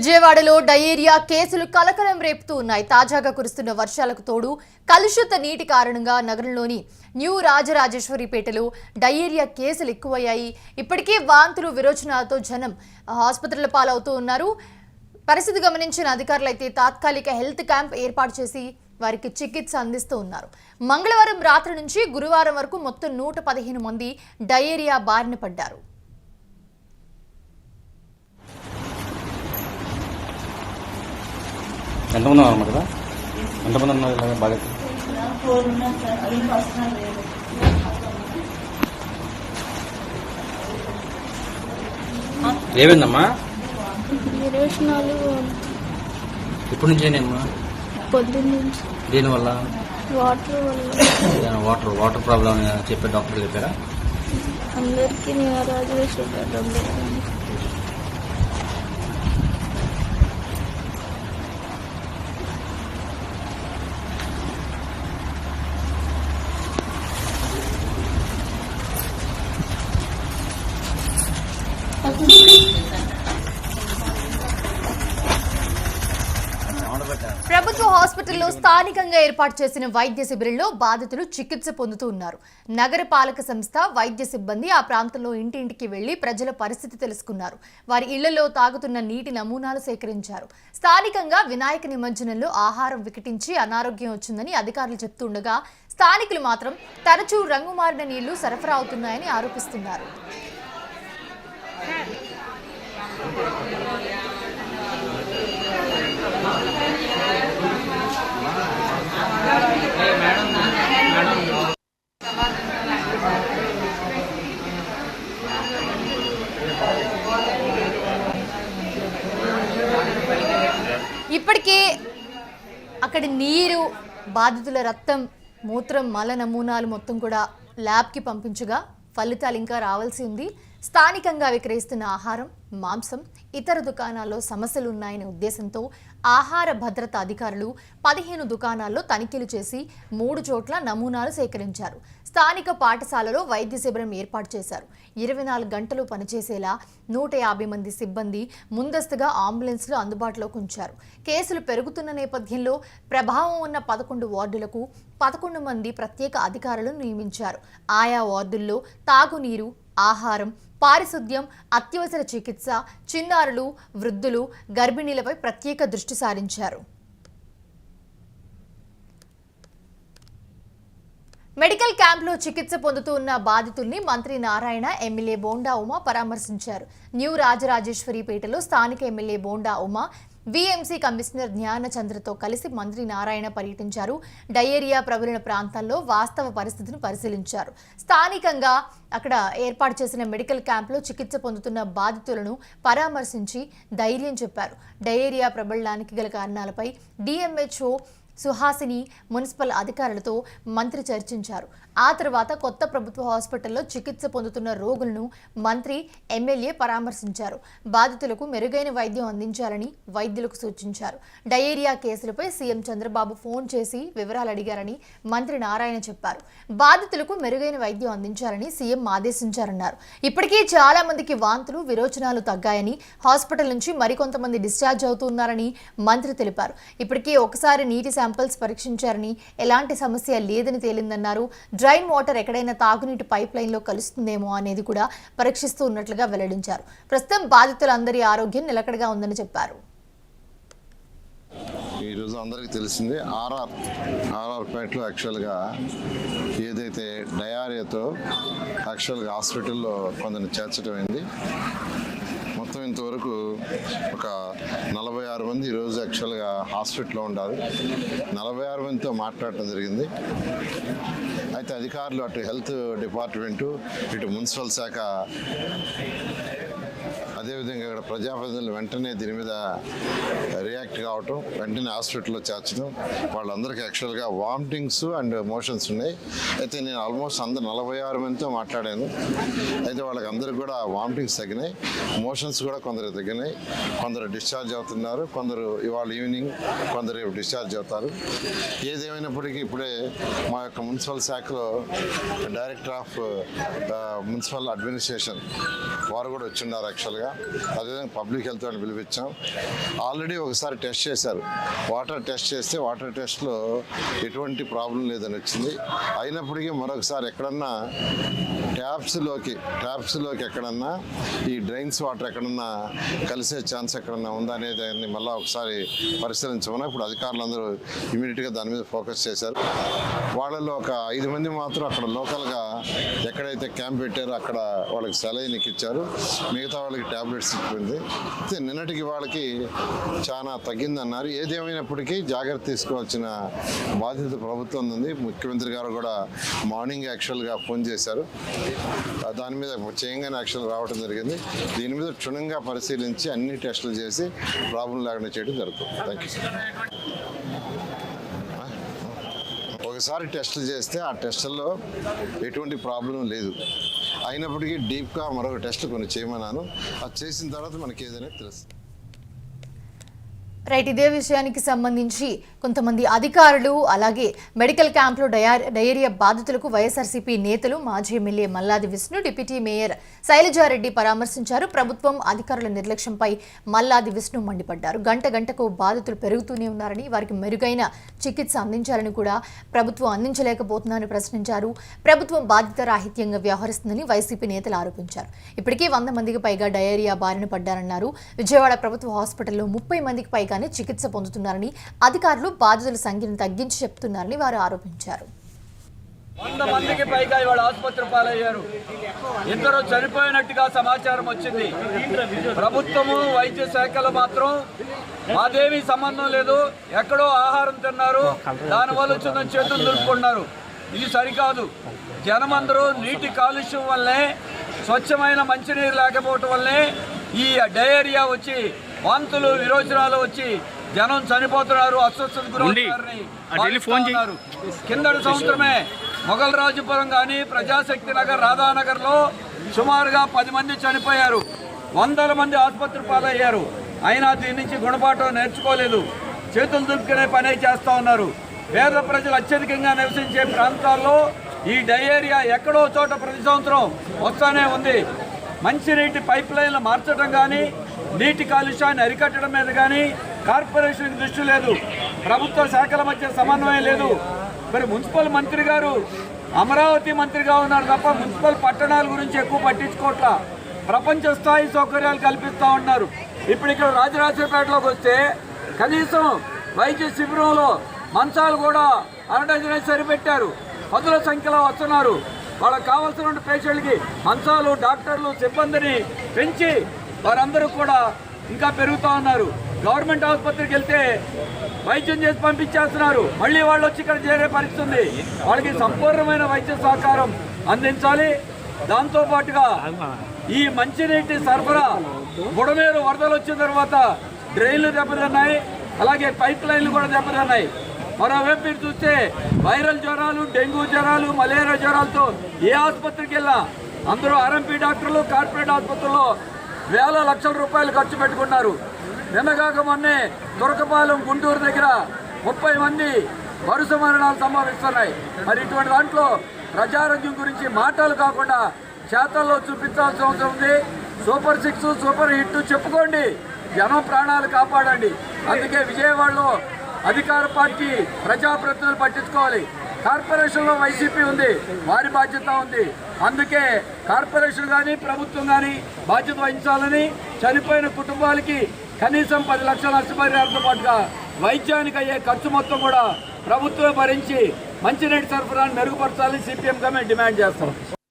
విజయవాడలో డయేరియా కేసులు కలకలం రేపుతూ ఉన్నాయి. తాజాగా కురుస్తున్న వర్షాలకు తోడు కలుషిత నీటి కారణంగా నగరంలోని న్యూ రాజరాజేశ్వరిపేటలో డయేరియా కేసులు ఎక్కువయ్యాయి. ఇప్పటికే వాంతులు విరోచనాలతో జనం ఆసుపత్రుల పాలవుతూ ఉన్నారు. పరిస్థితి గమనించిన అధికారులు అయితే తాత్కాలిక హెల్త్ క్యాంప్ ఏర్పాటు చేసి వారికి చికిత్స అందిస్తూ ఉన్నారు. మంగళవారం రాత్రి నుంచి గురువారం వరకు మొత్తం 115 మంది డయేరియా బారిన పడ్డారు. ఎంతమంది ఉన్నారు కదా? ఎంతమంది ఉన్నారు ఇలాగ బాగా? ఏమైందమ్మా? ఎప్పటి నుంచి అమ్మా? పొద్దున్న. దీనివల్ల వాటర్ వాటర్ ప్రాబ్లం చెప్పే డాక్టర్ చెప్పారా? అందరికీ రాజేశ్వర ప్రభుత్వ హాస్పిటల్లో స్థానికంగా ఏర్పాటు చేసిన వైద్య శిబిరంలో బాధితులు చికిత్స పొందుతూ ఉన్నారు. నగర పాలక సంస్థ వైద్య సిబ్బంది ఆ ప్రాంతంలో ఇంటింటికి వెళ్లి ప్రజల పరిస్థితి తెలుసుకున్నారు. వారి ఇళ్లలో తాగుతున్న నీటి నమూనాలు సేకరించారు. స్థానికంగా వినాయక నిమజ్జనంలో ఆహారం వికటించి అనారోగ్యం వచ్చిందని అధికారులు చెప్తుండగా స్థానికులు మాత్రం తరచూ రంగు మారిన నీళ్లు సరఫరా అవుతున్నాయని ఆరోపిస్తున్నారు. ఇప్పటికే అక్కడ నీరు, బాధితుల రక్తం, మూత్రం, మల నమూనాలు మొత్తం కూడా ల్యాబ్కి పంపించగా ఫలితాలు ఇంకా రావాల్సి ఉంది. స్థానికంగా విక్రయిస్తున్న ఆహారం, మాంసం, ఇతర దుకాణాల్లో సమస్యలు ఉన్నాయనే ఉద్దేశంతో ఆహార భద్రత అధికారులు 15 దుకాణాల్లో తనిఖీలు చేసి 3 చోట్ల నమూనాలు సేకరించారు. స్థానిక పాఠశాలలో వైద్య శిబిరం ఏర్పాటు చేశారు. 24 గంటలు పనిచేసేలా 150 మంది సిబ్బంది ముందస్తుగా అంబులెన్స్లు అందుబాటులోకి ఉంచారు. కేసులు పెరుగుతున్న నేపథ్యంలో ప్రభావం ఉన్న 11 వార్డులకు 11 మంది ప్రత్యేక అధికారులను నియమించారు. ఆయా వార్డుల్లో తాగునీరు, ఆహారం, పారిశుద్ధ్యం, అత్యవసర చికిత్స, చిన్నారులు, వృద్ధులు, గర్భిణీలపై ప్రత్యేక దృష్టి సారించారు. మెడికల్ క్యాంప్లో చికిత్స పొందుతూ ఉన్న బాధితుల్ని మంత్రి నారాయణ, ఎమ్మెల్యే బోండా ఉమా పరామర్శించారు. న్యూ రాజరాజేశ్వరిపేటలో స్థానిక MLA Bonda Uma VMC commissioner జ్ఞానచంద్రతో కలిసి మంత్రి నారాయణ పర్యటించారు. డయేరియా ప్రబలిన ప్రాంతాల్లో వాస్తవ పరిస్థితిని పరిశీలించారు. స్థానికంగా అక్కడ ఏర్పాటు చేసిన మెడికల్ క్యాంప్లో చికిత్స పొందుతున్న బాధితులను పరామర్శించి ధైర్యం చెప్పారు. డయేరియా ప్రబలడానికి గల కారణాలపై డిఎంహెచ్ఓ సుహాసిని, మున్సిపల్ అధికారులతో మంత్రి చర్చించారు. ఆ తర్వాత కొత్త ప్రభుత్వ హాస్పిటల్లో చికిత్స పొందుతున్న రోగులను మంత్రి, ఎమ్మెల్యే పరామర్శించారు. బాధితులకు మెరుగైన వైద్యం అందించాలని వైద్యులకు సూచించారు. డయేరియా కేసులపై సీఎం చంద్రబాబు ఫోన్ చేసి వివరాలు అడిగారని మంత్రి నారాయణ చెప్పారు. బాధితులకు మెరుగైన వైద్యం అందించాలని సీఎం ఆదేశించారన్నారు. ఇప్పటికీ చాలా మందికి వాంతులు, విరోచనాలు తగ్గాయని, హాస్పిటల్ నుంచి మరికొంతమంది డిశ్చార్జ్ అవుతున్నారని మంత్రి తెలిపారు. ఇప్పటికీ ఒకసారి నీటి శాంపిల్స్ పరీక్షించారని, ఎలాంటి సమస్య లేదని తేలిందన్నారు. డ్రైన్ వాటర్ ఎక్కడైనా తాగునీటి పైప్ లైన్లో కలుస్తుందేమో అనేది కూడా పరీక్షిస్తూ ఉన్నట్లుగా వెల్లడించారు. ప్రస్తుతం బాధితులందరి ఆరోగ్యం నిలకడగా ఉందని చెప్పారు. ఈరోజు అందరికీ తెలిసింది ఆర్ఆర్ పేటలో యాక్చువల్గా ఏదైతే డయారియాతో యాక్చువల్గా హాస్పిటల్లో కొందరిని చేర్చడం అయింది. మొత్తం ఇంతవరకు ఒక 46 మంది ఈరోజు యాక్చువల్గా హాస్పిటల్లో ఉన్నారు. 46 మందితో మాట్లాడటం జరిగింది. అయితే అధికారులు అటు హెల్త్ డిపార్ట్మెంటు, ఇటు మున్సిపల్ శాఖ, అదేవిధంగా ఇక్కడ ప్రజాప్రతినిధులు వెంటనే దీని మీద రియాక్ట్ కావటం, వెంటనే హాస్పిటల్లో చేర్చడం. వాళ్ళందరికీ యాక్చువల్గా వామిటింగ్స్ అండ్ మోషన్స్ ఉన్నాయి. అయితే నేను ఆల్మోస్ట్ 46 మందితో మాట్లాడాను. అయితే వాళ్ళకి అందరికి కూడా వామిటింగ్స్ తగ్గినాయి, మోషన్స్ కూడా కొందరు తగ్గినాయి. కొందరు డిశ్చార్జ్ అవుతున్నారు, కొందరు ఇవాళ ఈవినింగ్, కొందరు రేపు డిశ్చార్జ్ అవుతారు. ఏదేమైనప్పటికీ ఇప్పుడే మా యొక్క మున్సిపల్ శాఖలో డైరెక్టర్ ఆఫ్ మున్సిపల్ అడ్మినిస్ట్రేషన్ వారు కూడా వచ్చిన్నారు. యాక్చువల్గా అదేవిధంగా పబ్లిక్ హెల్త్ అని పిలిపించాం. ఆల్రెడీ ఒకసారి టెస్ట్ చేశారు, వాటర్ టెస్ట్ చేస్తే వాటర్ టెస్ట్లో ఎటువంటి ప్రాబ్లం లేదని వచ్చింది. అయినప్పటికీ మరొకసారి ఎక్కడన్నా ట్యాప్స్లోకి ఎక్కడన్నా ఈ డ్రైన్స్ వాటర్ ఎక్కడన్నా కలిసే ఛాన్స్ ఎక్కడన్నా ఉందా అనేది దాన్ని మళ్ళీ ఒకసారి పరిశీలించమని ఇప్పుడు అధికారులందరూ ఇమీడియట్గా దాని మీద ఫోకస్ చేశారు. వాళ్ళలో ఒక 5 మంది మాత్రం అక్కడ లోకల్గా ఎక్కడైతే క్యాంప్ పెట్టారో అక్కడ వాళ్ళకి సెలైన్ ఇచ్చారు, మిగతా వాళ్ళకి ట్యాబ్లెట్స్ ఇచ్చింది. అయితే నిన్నటికి వాళ్ళకి చాలా తగ్గిందన్నారు. ఏదేమైనప్పటికీ జాగ్రత్త తీసుకోవాల్సిన బాధ్యత ప్రభుత్వం ఉంది. ముఖ్యమంత్రి గారు కూడా మార్నింగ్ యాక్చువల్గా ఫోన్ చేశారు, దాని మీద చేయంగానే యాక్షన్ రావడం జరిగింది. దీని మీద క్షుణ్ణంగా పరిశీలించి అన్ని టెస్టులు చేసి ప్రాబ్లం లేకుండా చేయడం జరుగుతుంది. Thank you sir. ఒకసారి టెస్టులు చేస్తే ఆ టెస్టుల్లో ఎటువంటి ప్రాబ్లం లేదు. అయినప్పటికీ డీప్గా మరొక టెస్ట్ కొన్ని చేయమన్నాను. అది చేసిన తర్వాత మనకి ఏదైనా తెలుస్తుంది. రైట్, ఇదే విషయానికి సంబంధించి కొంతమంది అధికారులు అలాగే మెడికల్ క్యాంప్లో డయేరియా బాధితులకు వైఎస్ఆర్సీపీ నేతలు మాజీ MLA Malladi Vishnu, deputy mayor Sailaja Reddy పరామర్శించారు. ప్రభుత్వం అధికారుల నిర్లక్ష్యంపై మల్లాది విష్ణు మండిపడ్డారు. గంటకు బాధితులు పెరుగుతూనే ఉన్నారని, వారికి మెరుగైన చికిత్స అందించాలని కూడా ప్రభుత్వం అందించలేకపోతుందని ప్రశ్నించారు. ప్రభుత్వం బాధ్యత రాహిత్యంగా వ్యవహరిస్తుందని వైసీపీ నేతలు ఆరోపించారు. ఇప్పటికీ 100 మందికి పైగా డయేరియా బారిన పడ్డారన్నారు. విజయవాడ ప్రభుత్వ హాస్పిటల్లో 30 మందికి పైగా చికిత్స పొందుతున్నారని, అధికారులు బాధితుల సంఖ్యను తగ్గించి చెప్తున్నారని వారు ఆరోపించారు. 100 మందికి పైగా ఇవాళ ఆసుపత్రి పాలయ్యారు. ఇద్దరు చనిపోయినట్టుగా సమాచారం వచ్చింది. ప్రభుత్వము వైద్య శాఖలు మాత్రం మాదేమీ సంబంధం లేదు, ఎక్కడో ఆహారం తిన్నారు, దానివల్ల వచ్చిన చేతులు దులుపుకున్నారు. ఇది సరికాదు. జనమందరూ నీటి కాలుష్యం వల్లే, స్వచ్ఛమైన మంచినీరు లేకపోవటం వల్లే ఈ డయేరియా వచ్చి వాంతులు విరోచనాలు వచ్చి జనం చనిపోతున్నారు, అస్వస్థతకు గురవుతున్నారు. కిందటి సంవత్సరమే మొగల్రాజుపురం కానీ ప్రజాశక్తి నగర్, రాధానగర్లో సుమారుగా 10 మంది చనిపోయారు. 100 మంది ఆసుపత్రి పాలయ్యారు. అయినా దీని నుంచి గుణపాఠం నేర్చుకోలేదు, చేతులు దులుపుకునే పనే చేస్తూ ఉన్నారు. పేద ప్రజలు అత్యధికంగా నివసించే ప్రాంతాల్లో ఈ డయేరియా ఎక్కడో చోట ప్రతి సంవత్సరం వస్తూనే ఉంది. మంచినీటి పైప్ లైన్లు మార్చడం కానీ, నీటి కాలుష్యాన్ని అరికట్టడం మీద కానీ కార్పొరేషన్ దృష్టి లేదు. ప్రభుత్వ శాఖల మధ్య సమన్వయం లేదు. మరి మున్సిపల్ మంత్రి గారు అమరావతి మంత్రిగా ఉన్నారు తప్ప మున్సిపల్ పట్టణాల గురించి ఎక్కువ పట్టించుకోవట్లా. ప్రపంచ స్థాయి సౌకర్యాలు కల్పిస్తూ ఉన్నారు. ఇప్పుడు ఇక్కడ రాజరాజపేటలోకి వస్తే కనీసం వైద్య శిబిరంలో మంచాలు కూడా అరడజనే సరిపెట్టారు. 10ల సంఖ్యలో వస్తున్నారు. వాళ్ళకి కావాల్సిన పేషెంట్కి మంచాలు, డాక్టర్లు, సిబ్బందిని పెంచి వారందరూ కూడా ఇంకా పెరుగుతూ ఉన్నారు. గవర్నమెంట్ ఆసుపత్రికి వెళ్తే వైద్యం చేసి పంపించేస్తున్నారు. మళ్ళీ వాళ్ళు వచ్చి ఇక్కడ చేరే పరిస్థితి ఉంది. వాళ్ళకి సంపూర్ణమైన వైద్య సహకారం అందించాలి. దాంతోపాటుగా ఈ మంచినీటి సరఫరా, బుడమేరు వరదలు వచ్చిన తర్వాత డ్రైన్లు దెబ్బతిన్నాయి, అలాగే పైప్ లైన్లు కూడా దెబ్బతిన్నాయి. మరోవైపు మీరు చూస్తే వైరల్ జ్వరాలు, డెంగ్యూ జ్వరాలు, మలేరియా జ్వరాలతో ఏ ఆసుపత్రికి వెళ్ళా అందరూ ఆర్ఎంపీ డాక్టర్లు కార్పొరేట్ ఆసుపత్రుల్లో వేల లక్షల రూపాయలు ఖర్చు పెట్టుకున్నారు. నిన్నగాక మొన్నే తురకపాలెం, గుంటూరు దగ్గర 30 మంది వరుస మరణాలు సంభవిస్తున్నాయి. మరి ఇటువంటి దాంట్లో ప్రజారోగ్యం గురించి మాటలు కాకుండా చేతల్లో చూపించాల్సిన అవసరం ఉంది. సూపర్ 6, సూపర్ హిట్ చెప్పుకోండి, జనం ప్రాణాలు కాపాడండి. అందుకే విజయవాడలో అధికార పార్టీ ప్రజాప్రతినిధులు పట్టించుకోవాలి. కార్పొరేషన్లో వైసీపీ ఉంది, వారి బాధ్యత ఉంది. అందుకే కార్పొరేషన్ కానీ ప్రభుత్వం కానీ బాధ్యత వహించాలని, చనిపోయిన కుటుంబాలకి కనీసం 10 లక్షల నష్టపరిహారంతో పాటుగా వైద్యానికి అయ్యే ఖర్చు మొత్తం కూడా ప్రభుత్వం భరించి మంచినీటి సరఫరాను మెరుగుపరచాలని సిపిఎంగా మేము డిమాండ్ చేస్తాం.